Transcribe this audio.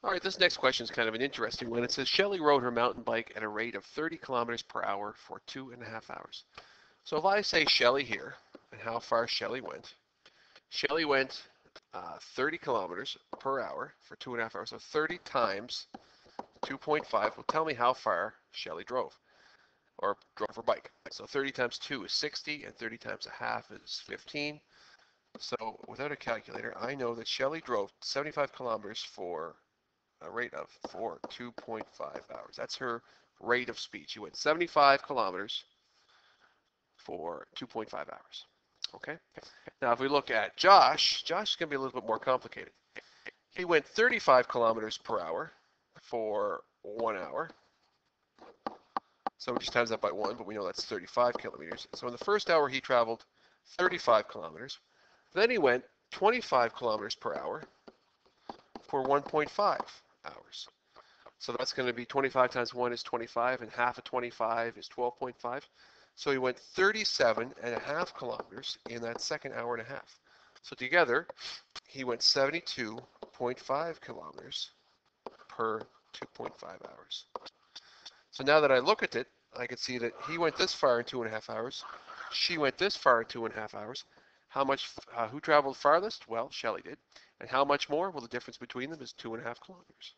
All right, this next question is kind of an interesting one. It says Shelley rode her mountain bike at a rate of 30 kilometers per hour for 2.5 hours. So if I say Shelley here and how far Shelley went 30 kilometers per hour for 2.5 hours. So 30 times 2.5 will tell me how far Shelley drove or drove her bike. So 30 times 2 is 60 and 30 times a half is 15. So without a calculator, I know that Shelley drove 75 kilometers for a rate of 2.5 hours. That's her rate of speed. She went 75 kilometers for 2.5 hours. Okay. Now, if we look at Josh is going to be a little bit more complicated. He went 35 kilometers per hour for 1 hour. So we just times that by 1, but we know that's 35 kilometers. So in the first hour, he traveled 35 kilometers. Then he went 25 kilometers per hour for 1.5 hours. So that's going to be 25 times 1 is 25, and half of 25 is 12.5. So he went 37.5 kilometers in that second hour and a half. So together, he went 72.5 kilometers per 2.5 hours. So now that I look at it, I can see that he went this far in 2.5 hours. She went this far in 2.5 hours. Who traveled farthest? Well, Shelley did. And how much more? Well, the difference between them is 2.5 kilometers.